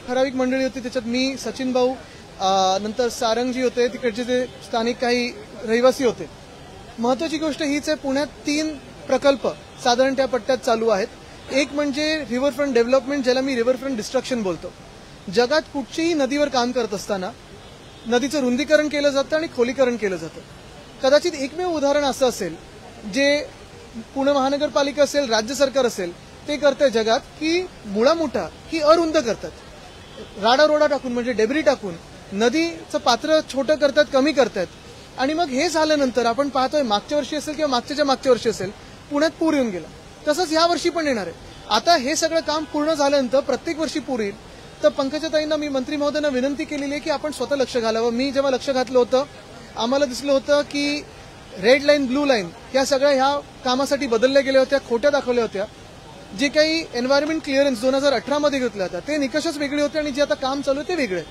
ठराविक मंडळी होती, त्याच्यात मी, सचिन भाऊ, नंतर सारंगजी होते, तिकडचे ते स्थानिक काही रहिवासी होते. महत्वाची गोष्ट हीच आहे, पुण्यात 3 प्रकल्प साधारण त्या पट्ट्यात चालू आहेत. एक म्हणजे रिव्हरफ्रंट डेव्हलपमेंट, ज्याला मी रिव्हरफ्रंट डिस्ट्रक्शन बोलतो. जगात कुठचीही नदीवर काम करत असताना नदीचं रुंदीकरण केलं जातं आणि खोलीकरण केलं जातं. कदाचित एकमेव उदाहरण असं असेल जे पुणे महानगरपालिका असेल, राज्य सरकार असेल, ते करतंय जगात, की मुळामुठा ही अरुंद करतात, राडारोडा टाकून म्हणजे डेब्री टाकून नदीचं पात्र छोटं करतात, कमी करतात. आणि मग हे झाल्यानंतर आपण पाहतोय, मागच्या वर्षी असेल किंवा मागच्या वर्षी असेल, पुण्यात पूर येऊन गेला. तसंच या वर्षी पण येणार आहे. आता हे सगळं काम पूर्ण झाल्यानंतर प्रत्येक वर्षी पूर येईल. तर पंकजाताईंना मी, मंत्री महोदयांना विनंती केलेली आहे की आपण स्वतः लक्ष घालावं. मी जेव्हा लक्ष घातलं होतं, आम्हाला दिसलं होतं की रेड लाईन, ब्लू लाईन ह्या सगळ्या ह्या कामासाठी बदलल्या गेल्या होत्या, खोट्या दाखवल्या होत्या. जे काही एन्व्हायरमेंट क्लिअरन्स 2018 मध्ये घेतल्या होत्या ते निकषच वेगळे होते आणि जे आता काम चालू आहे ते वेगळे.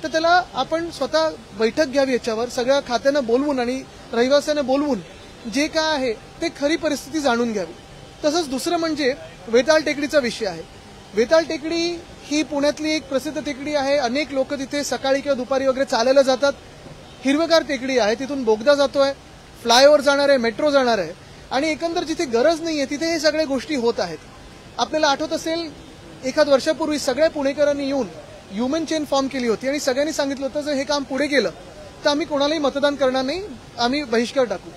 तर त्याला आपण स्वतः बैठक घ्यावी, याच्यावर सगळ्या खात्यांना बोलवून आणि रहिवाशांना बोलवून जे काय आहे ते खरी परिस्थिती जाणून घ्यावी. तसंच दुसरं म्हणजे वेताळ टेकडीचा विषय आहे. वेताळ टेकडी ही पुण्यातली एक प्रसिद्ध टेकडी आहे. अनेक लोक तिथे सकाळी किंवा दुपारी वगैरे चालायला जातात. हिरवगार टेकडी आहे, तिथून बोगदा जातोय, फ्लायओव्हर जाणार आहे, मेट्रो जाणार आहे आणि एकंदर जिथे गरज नाहीये तिथे हे सगळ्या गोष्टी होत आहेत. आपल्याला आठवत असेल, एखाद वर्षापूर्वी सगळ्या पुणेकरांनी येऊन ह्युमन चेन फॉर्म केली होती आणि सगळ्यांनी सांगितलं होतं जर हे काम पुढे गेलं तर आम्ही कोणालाही मतदान करणार नाही, आम्ही बहिष्कार टाकू.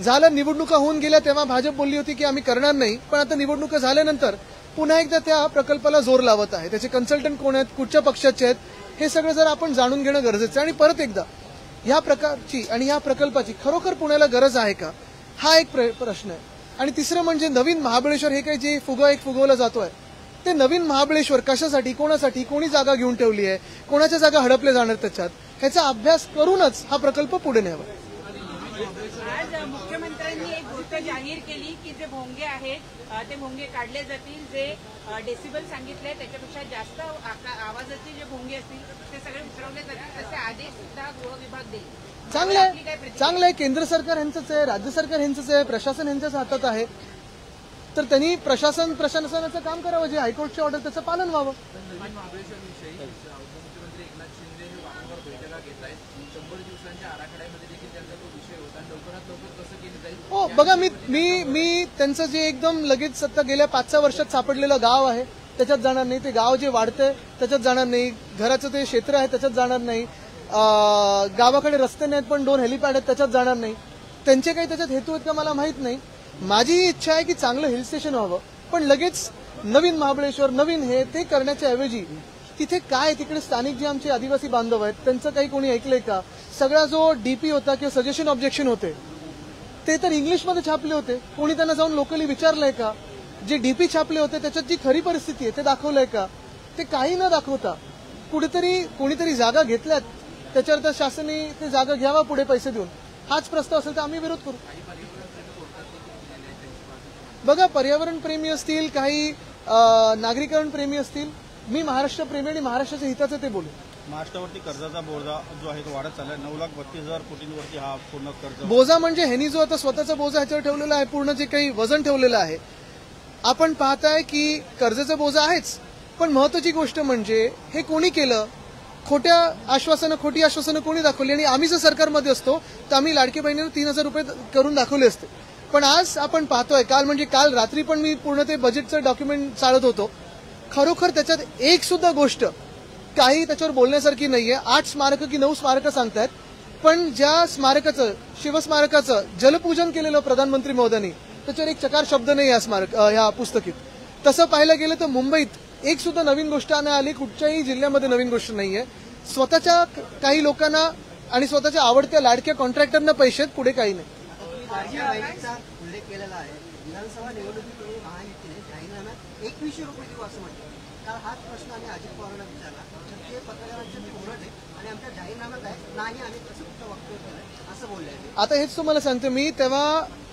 झालं, निवडणुका होऊन गेल्या तेव्हा भाजप बोलली होती की आम्ही करणार नाही. पण आता निवडणुका झाल्यानंतर पुन्हा एकदा त्या प्रकल्पाला जोर लावत आहे. त्याचे कन्सल्टंट कोण आहेत, कुठच्या पक्षाचे आहेत, हे सगळं जर आपण जाणून घेणं गरजेचं आहे. आणि परत एकदा ह्या प्रकारची आणि ह्या प्रकल्पाची खरोखर पुण्याला गरज आहे का, हा एक प्रश्न आहे. आणि तिसरं म्हणजे नवीन महाबळेश्वर, हे काही जे फुगवलं जातोय ते नवीन महाबळेश्वर कशासाठी, कोणासाठी, कोणी जागा घेऊन ठेवली आहे, कोणाच्या जागा हडपल्या जाणार, त्याच्यात ह्याचा अभ्यास करूनच हा प्रकल्प पुढे न्यावा. आज मुख्यमंत्र्यांनी एक गोष्ट जाहीर केली की जे भोंगे आहेत ते भोंगे काढले जातील, जे डेसिबल सांगितले त्याच्यापेक्षा जास्त आवाजाचे जे भोंगे असतील ते सगळे उतरवले जातील, तसे आदेश सुद्धा गृह विभाग देईल. चांगलं आहे. केंद्र सरकार यांचंच आहे, राज्य सरकार यांचंच आहे, प्रशासन यांच्याच हातात आहे. तर त्यांनी प्रशासनाचं काम करावं, जे हायकोर्टची ऑर्डर त्याचं पालन व्हावं. हो, बघा, मी त्यांचं जे एकदम लगेच आता गेल्या 5-6 वर्षात सापडलेलं गाव आहे त्याच्यात जाणार नाही. ते गाव जे वाढतंय त्याच्यात जाणार नाही. घराचं ते क्षेत्र आहे त्याच्यात जाणार नाही. गावाकडे रस्ते नाहीत पण 2 हेलिपॅड आहेत त्याच्यात जाणार नाही. त्यांचे काही त्याच्यात हेतू आहेत का मला माहित नाही. माझी इच्छा आहे की चांगलं हिल स्टेशन व्हावं, पण लगेच नवीन महाबळेश्वर, नवीन हे ते करण्याच्या ऐवजी तिथे काय, तिकडे स्थानिक जे आमचे आदिवासी बांधव आहेत त्यांचं काही कोणी ऐकलंय का? सगळा जो डीपी होता किंवा सजेशन ऑब्जेक्शन होते ते तर इंग्लिशमध्ये छापले होते. कोणी त्यांना जाऊन लोकली विचारलंय का? जे डीपी छापले होते त्याच्यात जी खरी परिस्थिती आहे ते दाखवलंय का? ते काही न दाखवता कोणीतरी जागा घेतल्यात, त्याच्यावर शासनाने ते जागा घ्यावा पुढे पैसे देऊन. हाच प्रस्ताव असेल तर आम्ही विरोध करू. बघा, पर्यावरण प्रेमी असतील, काही नागरिकरण प्रेमी असतील, मी महाराष्ट्र प्रेमी आणि महाराष्ट्राच्या हिताचं ते बोलू. महाराष्ट्रावरती कर्जाचा बोजा जो आहे तो वाढत चाललाय. 9,32,000 कोटींवरती हा पूर्ण कर्ज. बोजा म्हणजे ह्यांनी जो आता स्वतःचा बोजा ह्याच्यावर ठेवलेला आहे, पूर्ण जे काही वजन ठेवलेलं आहे. आपण पाहताय की कर्जाचा बोजा आहेच, पण महत्वाची गोष्ट म्हणजे हे कोणी केलं? खोटी आश्वासनं कोणी दाखवली? आणि आम्ही जर सरकारमध्ये असतो तर आम्ही लाडकी बहिणीला 3,000 रुपये करून दाखवले असते. पण आज आपण पाहतोय, काल रात्री पण मी पूर्ण ते बजेटचं डॉक्युमेंट चालत होतो. खरोखर त्याच्यात एक सुद्धा गोष्ट काही त्याच्यावर बोलण्यासारखी नाहीये. 8 स्मारकं की 9 स्मारकं सांगतायत, पण ज्या स्मारकाचं, शिवस्मारकाचं जलपूजन केलेलं प्रधानमंत्री महोदयांनी, त्याच्यावर एक चकार शब्द नाही या पुस्तकीत. तसं पाहायला गेलं तर मुंबईत एक सुद्धा नवीन गोष्ट नाही आली, कुठच्याही जिल्ह्यामध्ये नवीन गोष्ट नाहीये. स्वतःच्या काही लोकांना आणि स्वतःच्या आवडत्या लाडक्या कॉन्ट्रॅक्टरना पैसे आहेत, पुढे काही नाही. उल्लेख केलेला आहे. विधानसभा निवडणुकीपूर्वी महायुतीने जाहीरनाम्यात 2100 रुपये देऊ असं म्हटलं. काल हाच प्रश्न आम्ही अजित पवारांना विचारला, तर ते पत्रकारांचे कोरड आहे आणि आमच्या जाहीरनाम्यात आहे नाही, आम्ही तसं कुठं वक्तव्य केलं असं बोलले. आता हेच तुम्हाला सांगतो मी, तेव्हा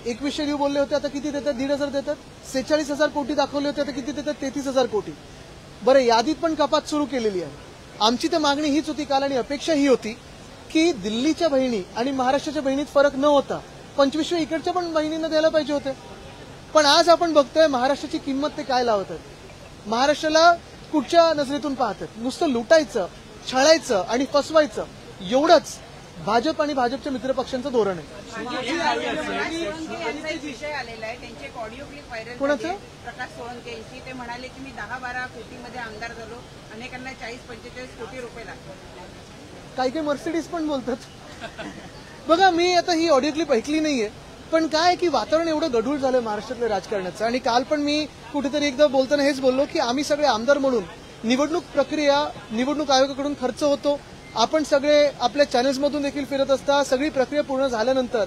2100 देऊ बोलले होते, आता किती देतात? 1,500 देतात. 46,000 कोटी दाखवले होते, आता किती देतात? 33,000 कोटी. बरं, यादीत पण कपात सुरू केलेली आहे. आमची तर मागणी हीच होती काल आणि अपेक्षा ही होती की दिल्लीच्या बहिणी आणि महाराष्ट्राच्या बहिणीत फरक न होता 25 इकडच्या पण बहिणींना द्यायला पाहिजे होते. पण आज आपण बघतोय महाराष्ट्राची किंमत ते काय लावत आहेत. महाराष्ट्राला कुठच्या नजरेतून पाहतात. नुसतं लुटायचं, छळायचं आणि फसवायचं एवढंच भाजप आणि भाजपच्या मित्रपक्षांचं धोरण आहे. यांचा एक विषय आलेला आहे, त्यांचे एक ऑडिओ क्लिप व्हायरल कोणाचं? झाली. प्रकाश सोळंके यांची. ते म्हणाले की मी 10-12 कोटीमध्ये आमदार झालो, अनेकांना 40-45 कोटी रुपये लागतात. काही काही मर्सिडीज पण बोलतात. बघा, मी आता ही ऑडिओ क्लिप ऐकली नाहीये, पण काय की वातावरण एवढं गढूळ झालं महाराष्ट्रातल्या राजकारणाचं. आणि काल पण मी कुठेतरी एकदा बोलताना हेच बोललो की आम्ही सगळे आमदार म्हणून निवडणूक प्रक्रिया निवडणूक आयोगाकडून खर्च होतो, आपण सगळे आपल्या चॅनल्समधून देखील फिरत असता, सगळी प्रक्रिया पूर्ण झाल्यानंतर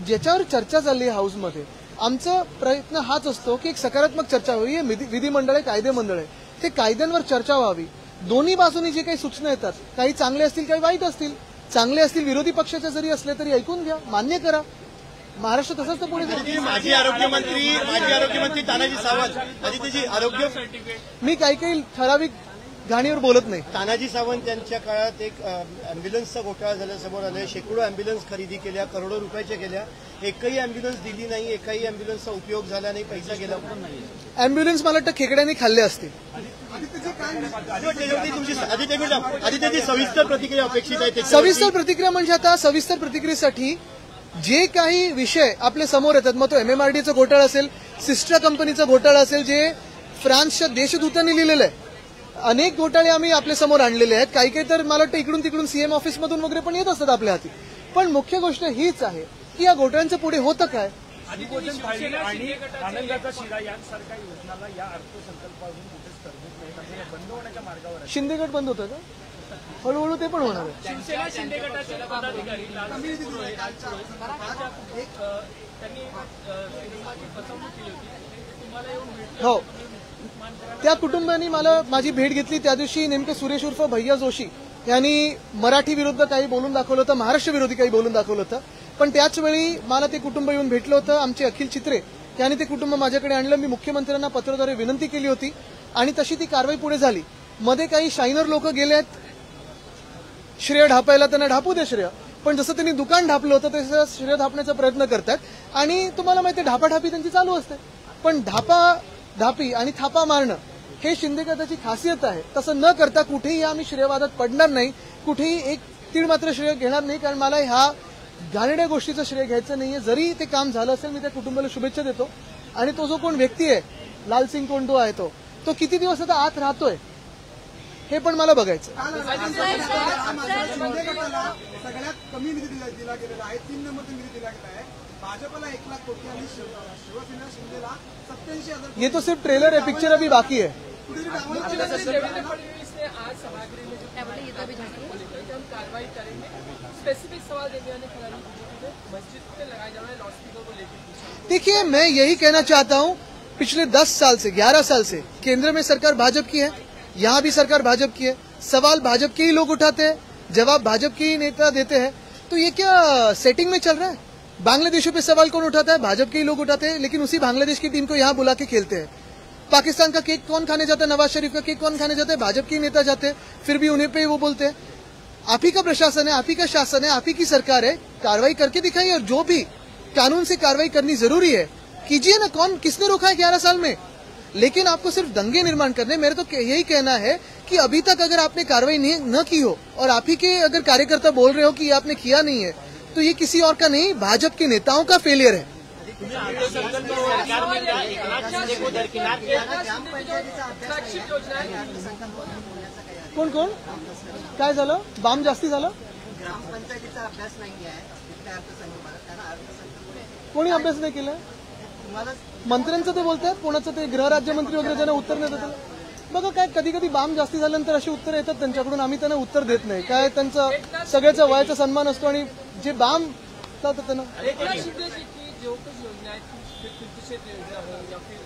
ज्याच्यावर चर्चा चालली आहे हाऊसमध्ये, आमचा प्रयत्न हाच असतो की एक सकारात्मक चर्चा व्हावी. हे विधिमंडळ आहे, कायदेमंडळ आहे, ते कायद्यांवर चर्चा व्हावी. दोन्ही बाजूनी जे काही सूचना येतात, काही चांगले असतील काही वाईट असतील, चांगले असतील विरोधी पक्षाचे जरी असले तरी ऐकून घ्या, मान्य करा. महाराष्ट्र तसंच तर पुढे जाईल. माजी आरोग्यमंत्री तानाजी सावंत आदित्यजी आरोग्य मी काही ठराविक घाणीवर बोलत नाही. तानाजी सावंत यांच्या काळात एक अँब्युलन्सचा घोटाळा झाल्या समोर आलाय. शेकडो अँब्युलन्स खरेदी केल्या, करोडो रुपयाच्या केल्या, एकही अँब्युलन्स दिली नाही, एकही अँब्युलन्सचा उपयोग झाला नाही, पैसा गेला पण नाही. अँब्युलन्स मला वाटतं खेकड्यांनी खाल्ले असतील. आदित्यजी सविस्तर प्रतिक्रिया अपेक्षित आहे. सविस्तर प्रतिक्रिया म्हणजे आता सविस्तर प्रतिक्रियेसाठी जे काही विषय आपल्या समोर येतात, मग तो MMRDचा घोटाळा असेल, सिस्टर कंपनीचा घोटाळा असेल, जे फ्रान्सच्या देशदूतांनी लिहिलेलं आहे. अनेक घोटाळे आम्ही आपल्या समोर आणलेले आहेत. काही काही तर मला वाटतं इकडून तिकडून सीएम ऑफिसमधून वगैरे पण येत असतात आपल्या हाती. पण मुख्य गोष्ट हीच आहे की या घोटाळ्यांचं पुढे होतं काय. अधिभोजन थाळी आणि आनंदाचा शिरा यांसारख्या योजनाला या अर्थसंकल्पातून कुठेच तरतूद नाही, म्हणजे या बंद होण्याच्या मार्गावर आहे. शिंदे गट बंद होतं का? हळूहळू ते पण होणार आहे. शिवसेना शिंदे गटाचे पदाधिकारी त्यांनी फसवणूक केली होती, तुम्हाला येऊन भेटले. हो, त्या कुटुंबांनी मला माझी भेट घेतली. त्या दिवशी नेमकं सुरेश उर्फ भैया जोशी यांनी मराठी विरुद्ध काही बोलून दाखवलं होतं, महाराष्ट्र विरोधी काही बोलून दाखवलं होतं. पण त्याच वेळी मला ते कुटुंब येऊन भेटलं होतं. आमचे अखिल चित्रे यांनी ते कुटुंब माझ्याकडे आणलं. मी मुख्यमंत्र्यांना पत्राद्वारे विनंती केली होती आणि तशी ती कारवाई पुढे झाली. मध्ये काही शायनर लोक गेले आहेत श्रेय ढापायला, त्यांना ढापू दे श्रेय, पण जसं त्यांनी दुकान ढापलं होतं तसं श्रेय ढापण्याचा प्रयत्न करतात. आणि तुम्हाला माहिती आहे ढापाढापी त्यांची चालू असते. पण ढापी आणि थापा मारणं हे शिंदे गटाची खासियत आहे. तसं न करता कुठेही आम्ही श्रेयवादात पडणार नाही, कुठेही एक तीळ मात्र श्रेय घेणार नाही. कारण मला ह्या घाणेरड्या गोष्टीचं श्रेय घ्यायचं नाहीये. जरी ते काम झालं असेल, मी त्या कुटुंबाला शुभेच्छा देतो. आणि तो जो कोण व्यक्ती आहे, लालसिंग कोंडो आहे, तो किती दिवस आता आत राहतोय हे पण मला बघायचं. सगळ्यात कमी निधी दिला गेलेला आहे, 3 नंबरचा निधी दिला गेला आहे. भाजपला 1 लाख कोटी आणि शिवसेना शिंदेला 87,000. ये तो सिर्फ ट्रेलर है, पिक्चर अभी बाकी है. आज सभागृह में कार्रवाई करेंगे. स्पेसिफिक सवाल देने वाले खिलाड़ी मस्जिद पे लगाए जा रहे लाउडस्पीकर को लेकर. देखिए, मैं यही कहना चाहता हूं, पिछले 10 साल से 11 साल से केंद्र में सरकार भाजपा की है, यहाँ भी सरकार भाजपा की है. सवाल भाजपा के ही लोग उठाते हैं, जवाब भाजपा के ही नेता देते हैं. तो ये क्या सेटिंग में चल रहा है? बांग्लादेशों पे सवाल कौन उठाता है? भाजपा के ही लोग उठाते हैं, लेकिन उसी बांग्लादेश की टीम को यहाँ बुला के खेलते हैं. पाकिस्तान का केक कौन खाने जाता है? नवाज शरीफ का केक कौन खाने जाता है? भाजपा के नेता जाते हैं, फिर भी उन्हें पे वो बोलते हैं. आप ही का प्रशासन है, आप ही का शासन है, आप ही की सरकार है, कार्रवाई करके दिखाइए. और जो भी कानून से कार्रवाई करनी जरूरी है कीजिए ना. कौन किसने रोका है 11 साल में? लेकिन आपको सिर्फ दंगे निर्माण करने. मेरे तो यही कहना है कि अभी तक अगर आपने कार्रवाई न की हो और आप ही के अगर कार्यकर्ता बोल रहे हो कि ये आपने किया नहीं है, तो ये किसी और का नहीं, भाजपा के नेताओं का फेलियर है. कोण कोण काय झालं? बाम जास्ती झालं? ग्रामपंचायतीचा अभ्यास नाही आहे तिथल्या अर्थसंकल्पात, त्यांना अर्थसंकल्प कोणी अभ्यास नाही केलाय? मंत्र्यांचं ते बोलतात, कोणाचं ते गृह राज्यमंत्री वगैरे ज्यांना उत्तर देतात त्याला. बघा, काय कधी कधी बाम जास्ती झाल्यानंतर अशी उत्तर येतात त्यांच्याकडून, आम्ही त्यांना उत्तर देत नाही. काय त्यांचा सगळ्याचा वयाचा सन्मान असतो आणि जे बाम त्यांना जो कुछ योजनाएं क्षेत्र योजना हो या फिर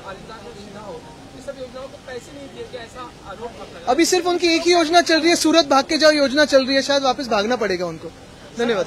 अनुदान योजना हो, ये सब योजनाओं को पैसे नहीं दिए गए, ऐसा आरोप लगा. अभी सिर्फ उनकी एक ही योजना चल रही है, सूरत भाग के जाओ योजना चल रही है. शायद वापस भागना पड़ेगा उनको. धन्यवाद.